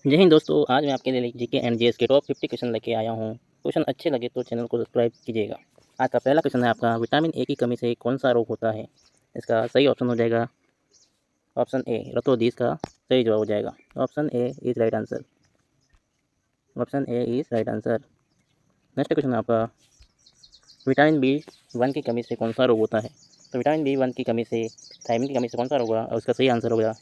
जय हिंद दोस्तों, आज मैं आपके लिए जीके एंड जीएस के टॉप 50 क्वेश्चन लेके आया हूँ। क्वेश्चन अच्छे लगे तो चैनल को सब्सक्राइब कीजिएगा। आज का पहला क्वेश्चन है आपका, विटामिन ए की कमी से कौन सा रोग होता है? इसका सही ऑप्शन हो जाएगा ऑप्शन ए, रतोदीस का सही जवाब हो जाएगा। Option A is right answer. Option A is right answer. Next question है आपका, विटामिन बी 1 की कमी से कौन सा रोग होता है? तो विटामिन बी 1 की कमी से, थायमिन की कमी से कौन सा रोग होगा? और उसका सही आंसर हो गया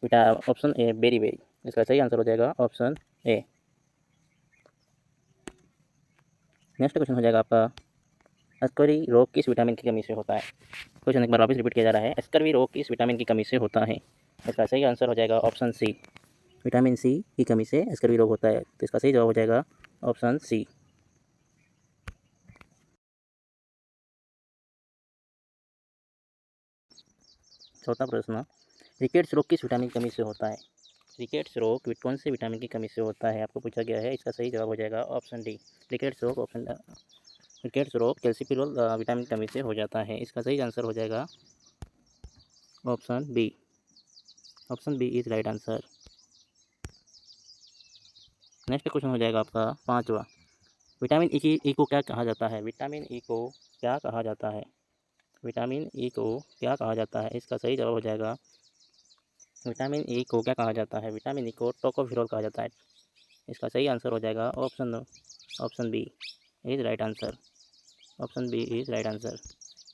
ऑप्शन ए, बेरी बेरी। इसका सही आंसर हो जाएगा ऑप्शन ए। नेक्स्ट क्वेश्चन हो जाएगा आपका, स्कर्वी रोग किस विटामिन की कमी से होता है? क्वेश्चन एक बार वापस रिपीट किया जा रहा है, स्कर्वी रोग किस विटामिन की कमी से होता है? इसका सही आंसर हो जाएगा ऑप्शन सी, विटामिन सी की कमी से स्कर्वी रोग होता है। तो इसका सही जवाब हो जाएगा ऑप्शन सी। चौथा प्रश्न, रिकेट्स रोग किस विटामिन की कमी से होता है? रिकेट्स रोग कौन से विटामिन की कमी से होता है आपको पूछा गया है। इसका सही जवाब हो जाएगा ऑप्शन डी, रिकेट्स रोग। रिकेट्स रोग कैल्सिफिरोल विटामिन की कमी से हो जाता है। इसका सही आंसर हो जाएगा option B. Option B is right answer. Next question हो जाएगा आपका पांचवा, विटामिन ई को क्या कहा जाता है? विटामिन ई को क्या कहा जाता है? विटामिन ई को क्या कहा जाता है? इसका सही जवाब हो जाएगा, विटामिन ई को क्या कहा जाता है? विटामिन ई को टोकोफिरोल कहा जाता है। इसका सही आंसर हो जाएगा option B is right answer. Option B is right answer.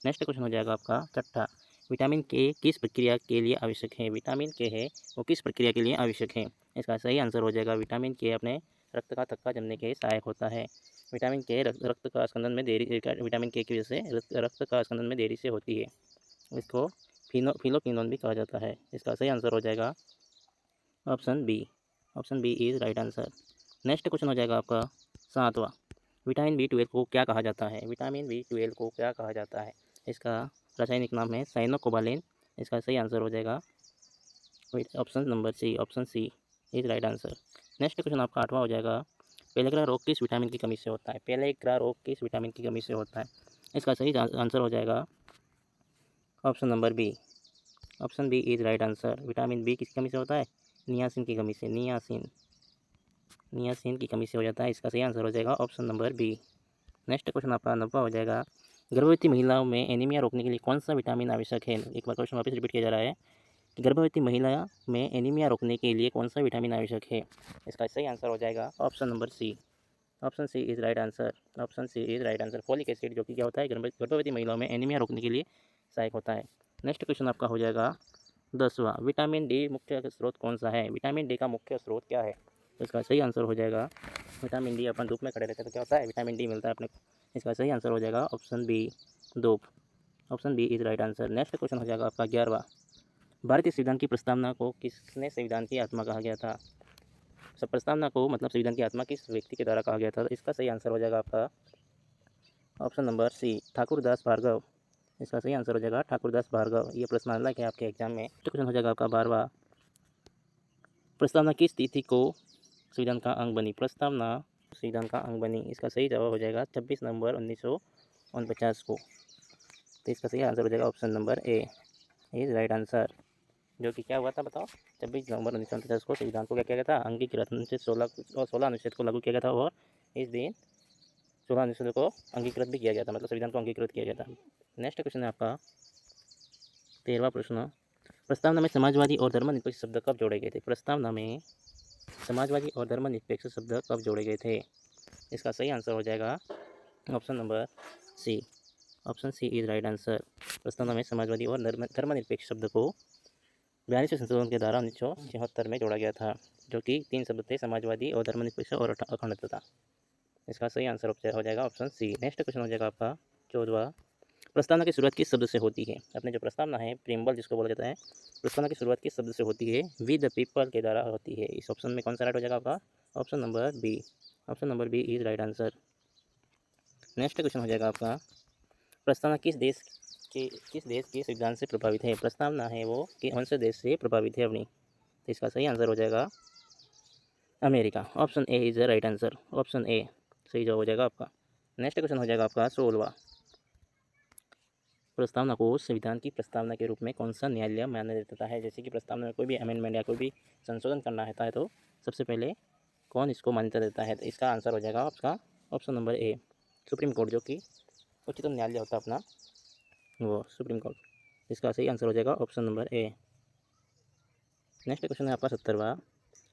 Next question हो जाएगा आपका छठा, विटामिन के किस प्रक्रिया के लिए आवश्यक है? विटामिन के है वो किस प्रक्रिया के लिए आवश्यक है? इसका सही आंसर हो जाएगा, विटामिन के अपने रक्त का थक्का जमने के सहायक होता है। विटामिन के रक्त का स्कंदन में देरी, विटामिन के की वजह से रक्त का स्कंदन में देरी से होती है। इसको फिलोक्विनोन भी कहा जाता है। इसका सही आंसर हो जाएगा option B. Option B is right answer. Next question हो जाएगा आपका सातवां, विटामिन बी 12 को क्या कहा जाता है? विटामिन बी 12 को क्या कहा जाता है? इसका रासायनिक नाम है साइनोकोबालेन। इसका सही आंसर हो जाएगा option number C. Option C is right answer. Next question आपका आठवां हो जाएगा, पेलेग्रा रोग किस विटामिन की कमी से होता है? पेलेग्रा रोग किस विटामिन की कमी से होता है? इसका सही आंसर हो जाएगा option number B. Option B is right answer. Vitamin B किस कमी से होता है? नियासिन की कमी से। नियासिन की कमी से हो जाता है। इसका सही आंसर हो जाएगा option number B. Next question आपका 9वां हो जाएगा, गर्भवती महिलाओं में एनीमिया रोकने के लिए कौन सा विटामिन आवश्यक है? एक बार क्वेश्चन वापस रिपीट किया जा रहा है, गर्भवती महिला में एनीमिया रोकने के लिए कौन सा विटामिन आवश्यक है? इसका सही आंसर हो जाएगा option number C. Option C is right answer. Option C is right answer. Folic acid, जो कि क्या होता है, गर्भवती महिलाओं में एनीमिया रोकने के लिए सहायक होता है। नेक्स्ट क्वेश्चन आपका हो जाएगा 10वां, विटामिन डी मुख्य स्रोत कौन सा है? विटामिन डी का मुख्य स्रोत क्या है? तो इसका सही आंसर हो जाएगा, विटामिन डी अपन धूप में खड़े रहते हैं तो क्या होता है, विटामिन डी मिलता है अपने को। इसका सही आंसर हो जाएगा ऑप्शन बी, धूप। Option B is right answer. Next question हो जाएगा आपका 11वां, भारतीय संविधान की प्रस्तावना को किसने संविधान की आत्मा कहा गया था? सब प्रस्तावना को मतलब संविधान की आत्मा किस व्यक्ति के द्वारा कहा गया था? तो इसका सही आंसर हो जाएगा आपका option number C, Thakurdas Bhargava. इसका सही आंसर हो जाएगा ठाकुरदास भार्गव। ये प्रश्न आना है आपके एग्जाम में। नेक्स्ट क्वेश्चन हो जाएगा आपका 12वां, प्रस्तावना किस तिथि को संविधान का अंग बनी? प्रस्तावना संविधान का अंग बनी। इसका सही जवाब हो जाएगा 26 नवंबर 1949 को। तो इसका सही आंसर हो जाएगा option number A is right answer. जो कि क्या हुआ था बताओ, 26 नवंबर 1949 को संविधान को क्या किया गया था, अंगीकृत अनुच्छेद 16 अनुच्छेद को लागू किया गया था। और इस दिन 16 अनुच्छेद को अंगीकृत भी किया गया था, मतलब संविधान को अंगीकृत किया गया था। नेक्स्ट क्वेश्चन है आपका 13वां प्रश्न, प्रस्तावना में समाजवादी और धर्मनिरपेक्ष शब्द कब जोड़े गए थे? प्रस्तावना में समाजवादी और धर्मनिरपेक्ष शब्द कब जोड़े गए थे? इसका सही आंसर हो जाएगा option number C. Option C is right answer. प्रस्तावना में समाजवादी और धर्मनिरपेक्ष शब्द को 42वें संशोधन के द्वारा 1976 में जोड़ा गया था, जो कि 3 शब्द थे, समाजवादी और धर्मनिरपेक्ष और अखंडता। इसका सही आंसर हो जाएगा ऑप्शन सी। नेक्स्ट क्वेश्चन हो जाएगा आपका 14वां, प्रस्तावना की शुरुआत किस शब्द से होती है? अपने जो प्रस्तावना है, प्रीएम्बल जिसको बोला जाता है, प्रस्तावना की शुरुआत किस शब्द से होती है? वी द पीपल के द्वारा होती है। इस ऑप्शन में कौन सा राइट हो जाएगा आपका? Option number B. Option number B is right answer. Next question हो जाएगा आपका, प्रस्तावना किस देश के संविधान से प्रभावित है? प्रस्तावना है वो कौन से देश से प्रभावित है अपनी? तो इसका सही आंसर हो जाएगा America. Option A is the right answer. Option A सही जवाब हो जाएगा आपका। नेक्स्ट क्वेश्चन हो जाएगा आपका 16वां, प्रस्तावना को संविधान की प्रस्तावना के रूप में कौन सा न्यायालय मान्य देता है? जैसे कि प्रस्तावना में कोई भी अमेंडमेंट या कोई भी संशोधन करना रहता है तो सबसे पहले कौन इसको मान्यता देता है? तो इसका आंसर हो जाएगा आपका option number A, supreme court, जो कि उच्चतम न्यायालय होता है अपना, वो सुप्रीम कोर्ट। इसका सही आंसर हो जाएगा option number A. Next question है आपका 70वां।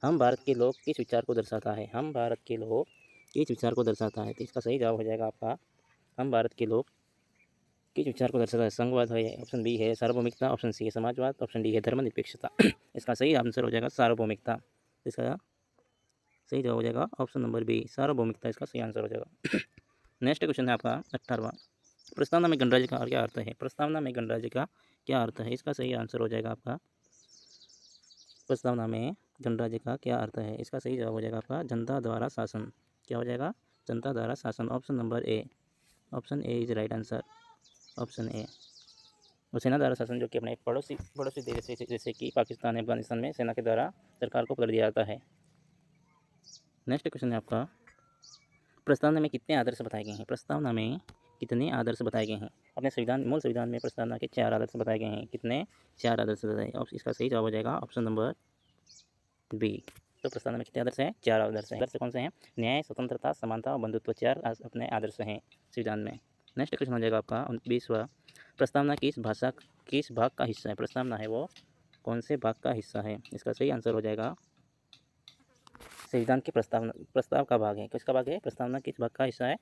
हम भारत के लोग किस विचार को दर्शाता है? हम भारत के लोग किस विचार को दर्शाता है? तो इसका सही जवाब हो जाएगा आपका हम भारत के लोग किस विचार को दर्शाता है? संघवाद है, ऑप्शन बी है सार्वभौमिकता, ऑप्शन सी है समाजवाद, ऑप्शन डी है धर्मनिरपेक्षता। इसका सही आंसर हो जाएगा सार्वभौमिकता। इसका सही जवाब हो जाएगा ऑप्शन नंबर बी, सार्वभौमिकता इसका सही आंसर हो जाएगा। नेक्स्ट क्वेश्चन है आपका 18वां। प्रस्तावना में गणराज्य का क्या अर्थ है? प्रस्तावना में गणराज्य का क्या अर्थ है? इसका सही आंसर हो जाएगा आपका प्रस्तावना में गणराज्य का क्या अर्थ है? इसका सही जवाब हो जाएगा आपका जनता द्वारा शासन। क्या हो जाएगा? जनता द्वारा शासन, option number A. Option A is right answer, option A. और सेना द्वारा शासन जो कि अपने पड़ोसी देश जैसे कि पाकिस्तान, अफगानिस्तान में सेना के द्वारा सरकार को पकड़ दिया जाता है। नेक्स्ट क्वेश्चन है आपका, प्रस्तावना में कितने आदर्श बताए गए हैं? प्रस्तावना में कितने आदर्श बताए गए हैं? अपने संविधान, मूल संविधान में प्रस्तावना के 4 आदर्श बताए गए हैं। कितने? 4 आदर्श बताए। और इसका सही जवाब हो जाएगा ऑप्शन नंबर बी। तो प्रस्तावना में कितने आदर्श हैं? 4 आदर्श हैं। आदर्श कौन से हैं? न्याय, स्वतंत्रता, समानता और बंधुत्व, 4 अपने आदर्श हैं संविधान में। नेक्स्ट क्वेश्चन हो जाएगा आपका 20वां। प्रस्तावना किस भाग का हिस्सा है? प्रस्तावना है वो कौन से भाग का हिस्सा है? इसका सही आंसर हो जाएगा संविधान के प्रस्ताव का भाग है। किसका भाग है? प्रस्तावना किस भाग का हिस्सा है?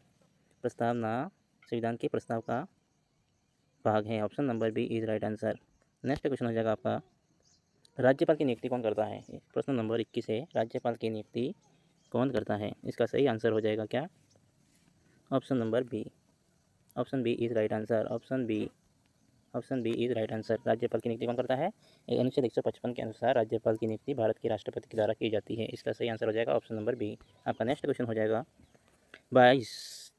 प्रस्तावना संविधान के प्रस्ताव का भाग है, option number B is right answer. Next question हो जाएगा आपका, राज्यपाल की नियुक्ति कौन करता है? प्रश्न नंबर 21 है, राज्यपाल की नियुक्ति कौन करता है? इसका सही आंसर हो जाएगा क्या? Option number B, option B is right answer, option B is right answer. राज्यपाल की नियुक्ति कौन करता है? अनुच्छेद 155 के अनुसार राज्यपाल की नियुक्ति भारत के राष्ट्रपति के द्वारा की जाती है। इसका सही आंसर हो जाएगा ऑप्शन नंबर बी। आपका नेक्स्ट क्वेश्चन हो जाएगा 22।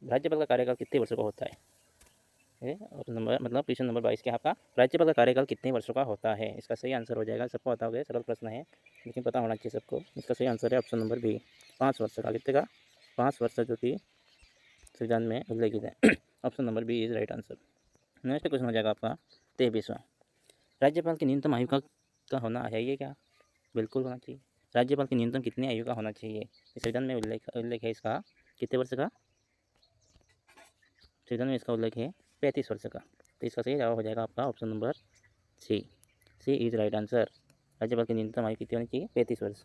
राज्यपाल का कार्यकाल कितने वर्षों का होता है? ऑप्शन नंबर मतलब क्वेश्चन नंबर 22 के आपका राज्यपाल का कार्यकाल कितने वर्षों का होता है? इसका सही आंसर हो जाएगा, सबको पता होगा, सरल प्रश्न है लेकिन पता होना चाहिए सबको। इसका सही आंसर है ऑप्शन नंबर बी, 5 वर्ष का। कितने का? 5 वर्ष, जो कि संविधान में उल्लेखित है। Option number B is right answer. Next question हो जाएगा आपका 23वां। राज्यपाल की न्यूनतम आयु का होना चाहिए क्या? बिल्कुल होना चाहिए। राज्यपाल की न्यूनतम कितनी आयु का होना चाहिए? संविधान में उल्लेख है इसका कितने वर्ष का? संविधान में इसका उल्लेख है 35 वर्ष का। तो इसका सही जवाब हो जाएगा आपका option number C is right answer. राज्यपाल की न्यूनतम आयु कितनी होनी चाहिए? 35 वर्ष।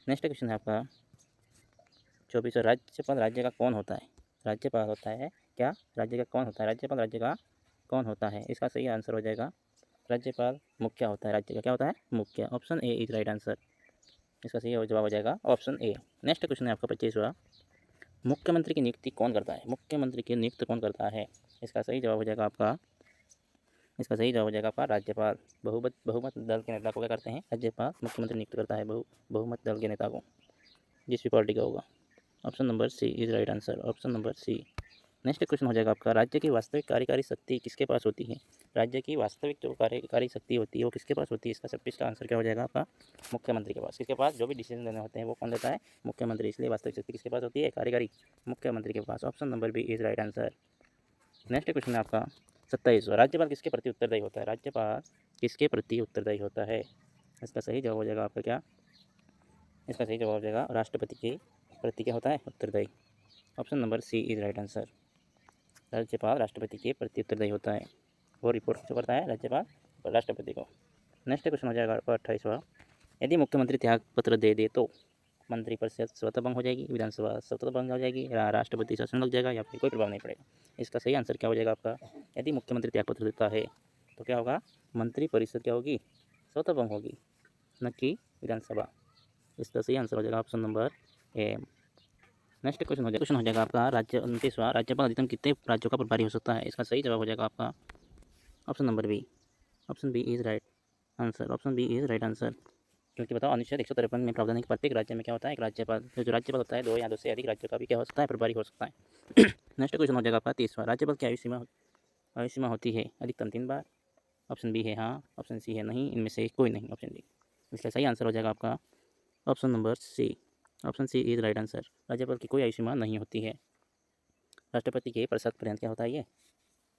नेक्स्ट क्वेश्चन है आपका 24। राज्यपाल राज्य का कौन होता है? राज्यपाल होता है क्या? राज्य का कौन होता है? राज्यपाल राज्य का कौन होता है? इसका सही आंसर हो जाएगा राज्यपाल मुख्य होता है। राज्य का क्या होता है? मुख्य, option A is right answer. इसका सही जवाब हो जाएगा ऑप्शन ए। नेक्स्ट क्वेश्चन है आपका 25वां। मुख्यमंत्री की नियुक्ति कौन करता है? मुख्यमंत्री की नियुक्ति कौन करता है? इसका सही जवाब हो जाएगा आपका राज्यपाल। बहुमत दल के नेता को क्या करते हैं? राज्यपाल मुख्यमंत्री नियुक्त करता है बहुमत दल के नेता को, जिस भी पार्टी का होगा। Option number C is right answer, option number C. Next question हो जाएगा आपका, राज्य की वास्तविक कार्यकारी शक्ति किसके पास होती है? राज्य की वास्तविक जो कार्यकारी शक्ति होती है वो किसके पास होती है? इसका 26 का आंसर क्या हो जाएगा आपका? मुख्यमंत्री के पास। किसके पास? जो भी डिसीजन लेने होते हैं वो कौन लेता है? मुख्यमंत्री। इसलिए वास्तविक शक्ति किसके पास होती है? कार्यकारी, मुख्यमंत्री के पास। Option number B is right answer. Next question है आपका 27वां। राज्यपाल किसके प्रति उत्तरदायी होता है? राज्यपाल किसके प्रति उत्तरदायी होता है? इसका सही जवाब हो जाएगा आपका क्या? इसका सही जवाब हो जाएगा राष्ट्रपति के प्रति क्या होता है? उत्तरदायी। Option number C is right answer. राज्यपाल राष्ट्रपति के प्रति उत्तरदायी होता है, वो रिपोर्ट जो करता है राज्यपाल राष्ट्रपति को। नेक्स्ट क्वेश्चन हो जाएगा आपका 28वां। यदि मुख्यमंत्री त्याग पत्र दे तो मंत्रिपरिषद स्वतः भंग हो जाएगी, विधानसभा स्वतः भंग हो जाएगी, राष्ट्रपति शासन लग जाएगा, या फिर कोई प्रभाव नहीं पड़ेगा? इसका सही आंसर क्या हो जाएगा आपका? यदि मुख्यमंत्री त्याग पत्र देता है तो क्या होगा? मंत्रिपरिषद क्या होगी? स्वतः भंग होगी, न कि विधानसभा। इसका सही आंसर हो जाएगा option number A. Next question हो जाएगा आपका 29वां। राज्यपाल अधिकतम कितने राज्यों का प्रभारी हो सकता है? इसका सही जवाब हो जाएगा आपका option number B, option B is right answer, option B is right answer. क्योंकि बताओ अनुच्छेद 153 में प्रावधान है कि प्रत्येक राज्य में क्या होता है? एक राज्यपाल। जो राज्यपाल होता है 2 या 2 से अधिक राज्यों का भी क्या हो सकता है? प्रभारी हो सकता है। नेक्स्ट क्वेश्चन हो जाएगा आपका 30वां। राज्यपाल की आयु सीमा होती है अधिकतम 3 बार। ऑप्शन बी है हाँ, ऑप्शन सी है नहीं, इनमें से कोई नहीं, ऑप्शन डी। इसका सही आंसर हो जाएगा आपका option number C, option C is right answer. राज्यपाल की कोई आयु सीमा नहीं होती है। राष्ट्रपति के प्रसाद पर्यंत क्या होता है? ये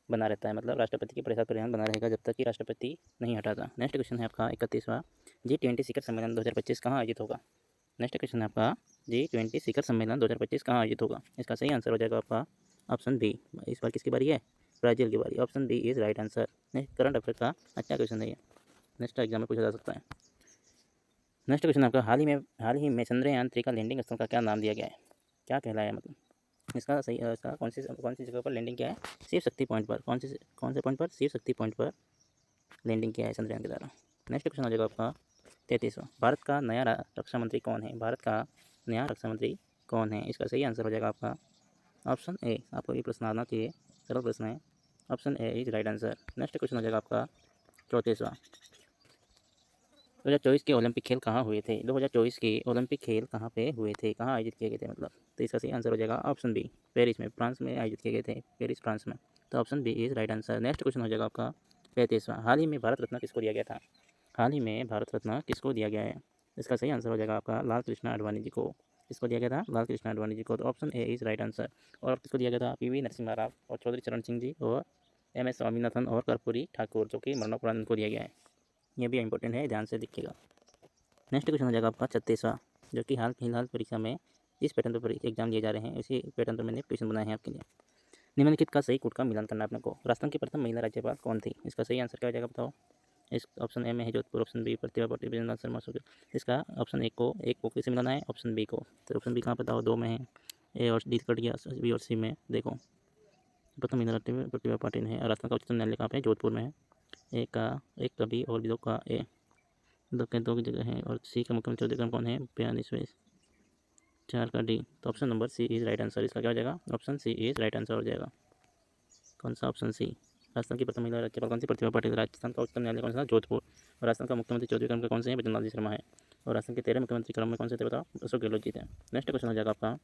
बना रहता है, मतलब राष्ट्रपति के प्रसाद परिधान बना रहेगा जब तक कि राष्ट्रपति नहीं हटाता। नेक्स्ट क्वेश्चन है आपका 31वां, G20 शिखर सम्मेलन 2025 कहाँ आयोजित होगा। नेक्स्ट क्वेश्चन है आपका G20 शिखर सम्मेलन 2025 कहाँ आयोजित होगा। इसका सही आंसर हो जाएगा आपका ऑप्शन बी। इस बार किसकी बारी है, ब्राज़ील की बारी। Option B is right answer. Next current affair का अच्छा क्वेश्चन है ये, नेक्स्ट एग्जाम में पूछा जा सकता है। नेक्स्ट क्वेश्चन आपका हाल ही में चंद्रयान 3 का लैंडिंग स्थल का क्या नाम दिया गया है, क्या कहलाया, मतलब इसका सही इसका कौन सी जगह पर लैंडिंग किया है, शिव शक्ति पॉइंट पर। कौन से पॉइंट पर, शिव शक्ति पॉइंट पर लैंडिंग किया है चंद्रयान के द्वारा। नेक्स्ट क्वेश्चन हो जाएगा आपका 33वां, भारत का नया रक्षा मंत्री कौन है। भारत का नया रक्षा मंत्री कौन है, इसका सही आंसर हो जाएगा आपका ऑप्शन ए। आपको ये प्रश्न आना चाहिए, सरल प्रश्न है, option A is right answer. Next question हो जाएगा आपका 34वां, 2024 के ओलंपिक खेल कहाँ हुए थे। 2024 के ओलंपिक खेल कहाँ पे हुए थे, कहाँ आयोजित किए गए थे, मतलब तो इसका सही आंसर हो जाएगा ऑप्शन बी, पेरिस में, फ्रांस में आयोजित किए गए थे, पेरिस फ्रांस में। तो option B is right answer. Next question हो जाएगा आपका 35वां, हाल ही में भारत रत्न किसको दिया गया था। हाल ही में भारत रत्न किसको दिया गया है, इसका सही आंसर हो जाएगा आपका लाल कृष्ण आडवाणी जी को। किसको दिया गया था, लाल कृष्ण आडवाणी जी को। तो option A is right answer. और किसको दिया गया था, पीवी नरसिम्हा राव और चौधरी चरण सिंह जी और MS स्वामीनाथन और कर्पूरी ठाकुर, जो कि मरणोपरांत उनको दिया गया है। ये भी इंपॉर्टेंट है, ध्यान से देखिएगा। नेक्स्ट क्वेश्चन हो जाएगा आपका 36वां, जो कि फिलहाल परीक्षा में जिस पैटर्न पर एग्जाम दिए जा रहे हैं उसी पैटर्न पर मैंने क्वेश्चन बनाए हैं आपके लिए। निम्नलिखित का सही कोड का मिलान करना है अपने को। राजस्थान की प्रथम महिला राज्यपाल कौन थी, इसका सही आंसर क्या हो जाएगा बताओ। इस ऑप्शन ए में है जोधपुर, ऑप्शन बी प्रतिभा पाटिल, वीरेंद्र शर्मा सूर्य। इसका ऑप्शन एक को किसे मिलाना है, ऑप्शन बी को। तो ऑप्शन बी कहाँ बताओ, दो में है, ए और डी कट गया, बी और सी में। देखो प्रथम महिला राज्यपाल प्रतिभा पाटिल है, और राजस्थान का उच्चतम न्यायालय कहाँ पे है, जोधपुर में है। एक का बी और दो का ए, दो की जगह है। और सी का मुख्यमंत्री अधिक्रम कौन है, 42वें। 4 का डी। तो option number C is right answer. इसका क्या हो जाएगा, option C is right answer हो जाएगा। कौन सा, ऑप्शन सी। राजस्थान की प्रथम महिला राज्यपाल कौन सी, प्रतिभा पाटिल। राजस्थान का उच्चतम न्यायालय कौन सा, जोधपुर। और राजस्थान का मुख्यमंत्री चौधरी क्रम का कौन से है, बैद्यनाथ जी शर्मा है। और राजस्थान के 13 मुख्यमंत्री क्रम में कौन से थे बताओ, अशोक गहलोत जी थे। नेक्स्ट क्वेश्चन हो जाएगा आपका,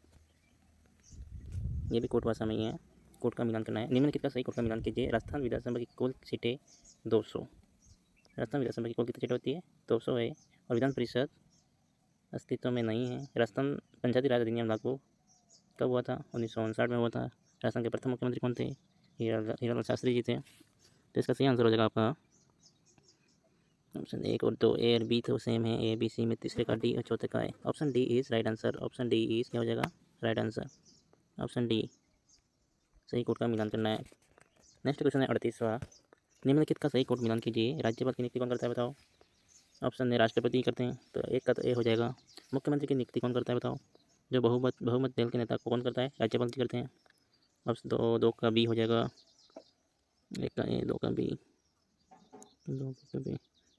ये भी कोर्ट भाषा में ही है, कोर्ट का मिलान करना है। निम्नलिखित का सही कोर्ट का मिलान कीजिए। राजस्थान विधानसभा की कुल सीटें 200। राजस्थान विधानसभा की कुल कितनी सीटें होती है, 200 है। और विधान परिषद अस्तित्व में नहीं है। राजस्थान पंचायती राज अधिनियम लागू कब हुआ था, 1959 में हुआ था। राजस्थान के प्रथम मुख्यमंत्री कौन थे, हीरालाल शास्त्री जी थे। तो इसका सही आंसर हो जाएगा आपका ऑप्शन एक और दो। ए और बी तो सेम है, ए बी सी में, तीसरे का डी और चौथे का है। Option D is right answer. Option D is क्या हो जाएगा, राइट आंसर। ऑप्शन डी सही कोड का मिलान करना है। नेक्स्ट क्वेश्चन है 38वां, निम्नलिखित का सही कोड मिलान कीजिए। राज्यपाल की नियुक्ति कौन करता है बताओ। ऑप्शन ए राष्ट्रपति करते हैं, तो एक का तो ए हो जाएगा। मुख्यमंत्री की नियुक्ति कौन करता है बताओ। जो बहुमत दल के नेता को कौन करता है, राज्यपाल जी करते हैं। ऑप्शन दो का बी हो जाएगा, एक का ए, दो का बी,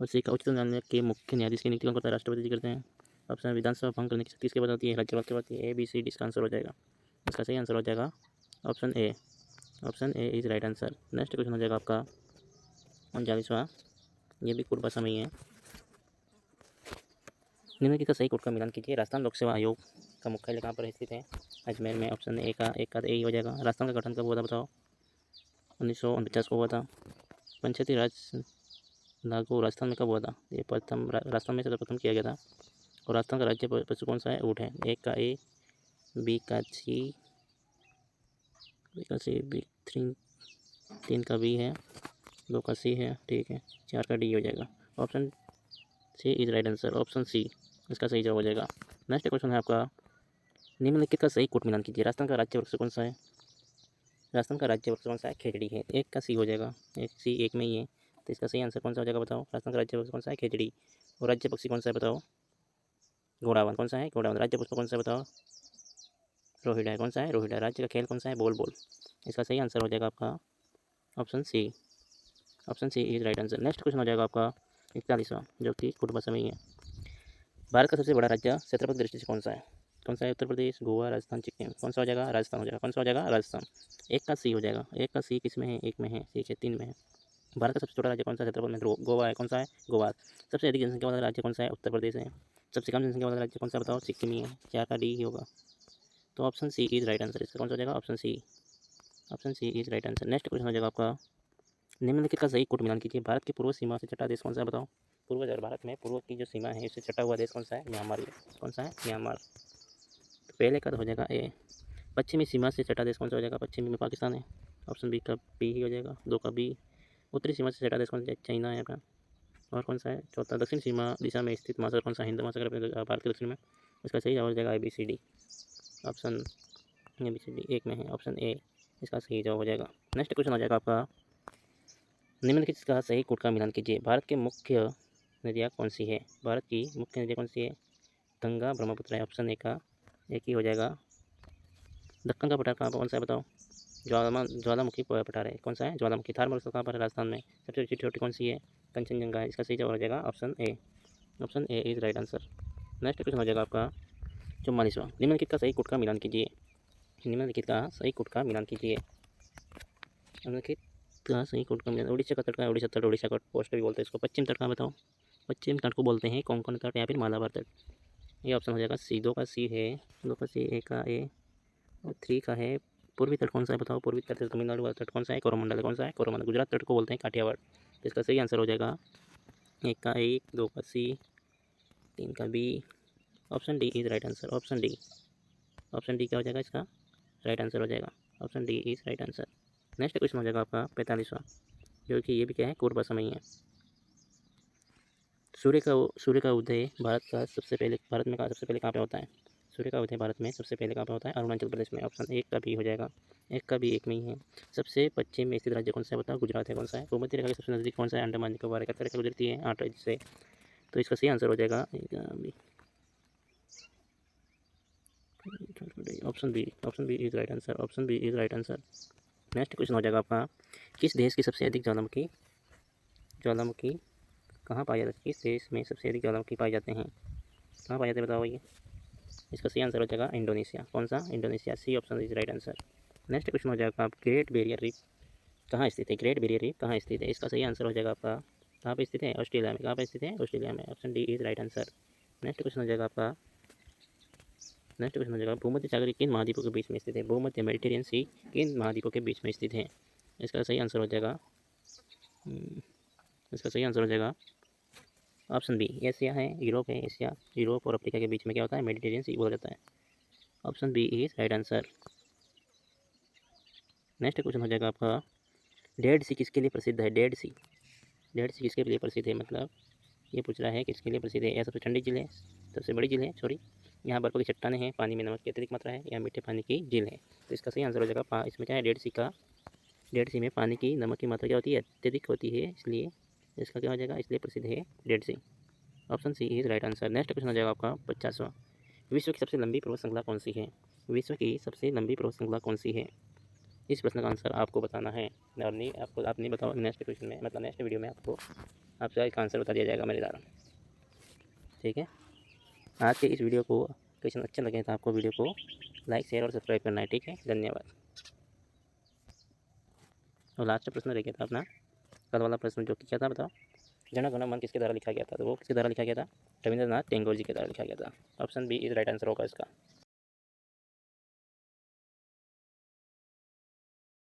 और सी का उच्चतम न्यायालय के मुख्य न्यायाधीश की नियुक्ति कौन करता है, राष्ट्रपति जी करते हैं। ऑप्शन विधानसभा भंग करने की शक्ति किसके पास होती है, राज्यपाल के पास होती है। ए बी सी डी इसका आंसर हो जाएगा। इसका सही आंसर हो जाएगा option A. Option A is right answer. Next question हो जाएगा आपका 39वां, ये भी कोर्ट भाषा में ही है। निम्नलिखित का सही कोड का मिलान कीजिए। राजस्थान लोक सेवा आयोग का मुख्यालय कहाँ पर स्थित है, अजमेर में। ऑप्शन ए का एक का ए ही हो जाएगा। राजस्थान का गठन कब हुआ था बताओ, 1949 को हुआ था। पंचायती राज लागू राजस्थान में कब हुआ था, ये प्रथम राजस्थान में सर्वप्रथम किया गया था। और राजस्थान का राज्य पशु कौन सा है, ऊँट है। एक का ए, बी का सी, बी तीन का बी है, दो का सी है, ठीक है। 4 का डी हो जाएगा। Option C is right answer. Option C इसका सही जवाब हो जाएगा। नेक्स्ट क्वेश्चन है आपका, निम्नलिखित का सही कोट मिलान कीजिए। राजस्थान का राज्य वृक्ष कौन सा है, राजस्थान का राज्य वृक्ष कौन सा है, खेजड़ी है। एक का सी हो जाएगा, एक सी एक में ही है। तो इसका सही आंसर कौन सा हो जाएगा बताओ। राजस्थान का राज्य वृक्ष कौन सा है, खेजड़ी। और राज्य पक्षी कौन सा है बताओ, घोड़ावन। कौन सा है, घोड़ावन। राज्य पुष्प कौन सा है बताओ, रोहिड़ा है। कौन सा है, रोहिड़ा। राज्य का खेल कौन सा है, बोल बोल। इसका सही आंसर हो जाएगा आपका option C. Option C is right answer. Next question हो जाएगा आपका 41वां, जो कि कुट भाषा में ही है। भारत का सबसे बड़ा राज्य क्षेत्रफल की दृष्टि से कौन सा है, कौन सा है, उत्तर प्रदेश, गोवा, राजस्थान, सिक्किम। कौन सा हो जाएगा, राजस्थान हो जाएगा। कौन सा हो जाएगा, राजस्थान। एक का सी हो जाएगा, एक का सी किस में है, एक में है, ठीक है, 3 में है। भारत का सबसे छोटा राज्य कौन सा क्षेत्रफल में, गोवा है। कौन सा है, गोवा। सबसे अधिक जनसंख्या वाला राज्य कौन सा है, उत्तर प्रदेश है। सबसे कम जनसंख्या वाला राज्य कौन सा बताओ, सिक्किम ही है। 4 का डी ही होगा। तो option C is right answer. इसका कौन सा हो जाएगा, option C. Option C is right answer. Next question हो जाएगा आपका, निम्नलिखित का सही कोट मिलान कीजिए। भारत की पूर्व सीमा से सटा देश कौन सा है बताओ। पूर्व भारत में पूर्व की जो सीमा है उससे सटा हुआ देश कौन सा है, म्यांमार। कौन सा है, म्यांमार। तो पहले का तो हो जाएगा ए। पश्चिमी सीमा से सटा देश कौन सा हो जाएगा, पश्चिमी में पाकिस्तान है। ऑप्शन बी का बी ही हो जाएगा। 2 का बी। उत्तरी सीमा से सटा देश कौन सा है? चाइना है आपका। और कौन सा है? चौथा, दक्षिण सीमा दिशा में स्थित महासागर कौन सा? हिंद महासागर अपने भारत के दक्षिण में। इसका सही जवाब हो जाएगा ABCD। ऑप्शन ABCD एक में है, ऑप्शन ए इसका सही जवाब हो जाएगा। नेक्स्ट क्वेश्चन हो जाएगा आपका, निम्नलिखित का सही कोड का मिलान कीजिए। भारत के मुख्य नदियाँ कौन सी है? भारत की मुख्य नदियाँ कौन सी है? गंगा, ब्रह्मपुत्र है। ऑप्शन ए का एक ही हो जाएगा। दक्कन का पठार कहाँ पर कौन सा है बताओ? ज्वालामुखी पठार है। कौन सा है? ज्वालामुखी। थार मरुस्थल कहाँ पर है? राजस्थान में। सबसे छोटी कौन सी है? कंचनजंगा है। इसका सही जवाब हो जाएगा option A. Option A is right answer. Next question हो जाएगा आपका 44वां, निम्नलिखित का सही कोड का मिलान कीजिए। निम्नलिखित का सही कोड का मिलान कीजिए। निम्नलिखित का सही कोड का मिलान। उड़ीसा का तट का है? उड़ीसा तट, उड़ीसा का पोस्ट भी बोलते हैं इसको। पश्चिम तट का बताओ? पश्चिम तट को बोलते हैं कोंकण तट या फिर मालाबार तट। ये ऑप्शन हो जाएगा सी। 2 का सी है। 2 का सी, ए का ए और 3 का है। पूर्वी तट कौन सा है बताओ? पूर्वी तट तमिलनाडु वाला तट कौन सा है? कोरोमंडल है। कौन सा है? कोरोमंडल। गुजरात तट को बोलते हैं काठियावाड़। तो इसका सही आंसर हो जाएगा 1 का ए, 2 का सी, 3 का B. Option D is right answer. Option D. Option D क्या हो जाएगा इसका? राइट आंसर हो जाएगा। Option D is right answer. Next question हो जाएगा आपका 45वां, जो कि ये भी क्या है? पूर्व समय ही है। सूर्य का उदय भारत में सबसे पहले कहाँ पे होता है? सूर्य का उदय भारत में सबसे पहले कहाँ पे होता है? अरुणाचल प्रदेश में। ऑप्शन एक का बी हो जाएगा। एक का बी एक में ही है। सबसे पश्चिम में स्थित राज्य कौन सा है बताओ? गुजरात है। कौन सा है? भूमध्य रेखा के सबसे नजदीक कौन सा है? अंडमान निकोबार। रेखा गुजरती है 8 राज्य से। तो इसका सही आंसर हो जाएगा option B. Option B is right answer. Option B is right answer. Next question हो जाएगा आपका, किस देश की सबसे अधिक ज्वालामुखी कहाँ पाई जाती है? किस देश में सबसे अधिक ज्वालामुखी पाए जाते हैं? कहाँ पाए जाते हैं बताओ ये? इसका सही आंसर हो जाएगा इंडोनेशिया। कौन सा? Indonesia. C option is right answer. Next question हो जाएगा, आप ग्रेट बैरियर रीफ कहाँ स्थित है? ग्रेट बैरियर रीफ कहाँ स्थित है? इसका सही आंसर हो जाएगा आपका, कहाँ पे स्थित है? ऑस्ट्रेलिया में। कहाँ पे स्थित है? ऑस्ट्रेलिया में। Option D is right answer. Next question हो जाएगा आपका, भूमध्य सागर किन महाद्वीपों के बीच में स्थित है? भूमध्य मेडिटेरियन सी किन महाद्वीपों के बीच में स्थित है? इसका सही आंसर हो जाएगा ऑप्शन बी। एशिया है, यूरोप है। एशिया, यूरोप और अफ्रीका के बीच में क्या होता है? मेडिटेरियन सी बोला जाता है। Option B is right answer. Next question हो जाएगा आपका, डेड सी किसके लिए प्रसिद्ध है? डेड सी किसके लिए प्रसिद्ध है? मतलब ये पूछ रहा है किसके लिए प्रसिद्ध है? यह सबसे ठंडी झील है, सबसे बड़ी झील है, सॉरी, यहाँ बर्फ़ की चट्टानें हैं, पानी में नमक की अत्यधिक मात्रा है, या मीठे पानी की झील है। तो इसका सही आंसर हो जाएगा इसमें क्या है? डेड सी में पानी की नमक की मात्रा क्या होती है? अत्यधिक होती है, इसलिए इसका क्या हो जाएगा? इसलिए प्रसिद्ध है Dead Sea. Option C is right answer. Next question हो जाएगा आपका 50वां, विश्व की सबसे लंबी पर्वत श्रृंखला कौन सी है? विश्व की सबसे लंबी पर्वत श्रृंखला कौन सी है? इस प्रश्न का आंसर आपको बताना है, और नहीं आप नहीं बताओ, नेक्स्ट क्वेश्चन में मतलब नेक्स्ट वीडियो में आपका एक आंसर बता दिया जाएगा मेरे द्वारा। ठीक है, आज के इस वीडियो को क्वेश्चन अच्छे लगे तो आपको वीडियो को लाइक, शेयर और सब्सक्राइब करना है। ठीक है, धन्यवाद। और लास्ट प्रश्न रह गया था अपना कल वाला प्रश्न, जो कि क्या था बताओ? जन गण मन किसके द्वारा लिखा गया था? तो वो किसके द्वारा लिखा गया था? रविंद्रनाथ टैगोर जी के द्वारा लिखा गया था। Option B is right answer होगा इसका।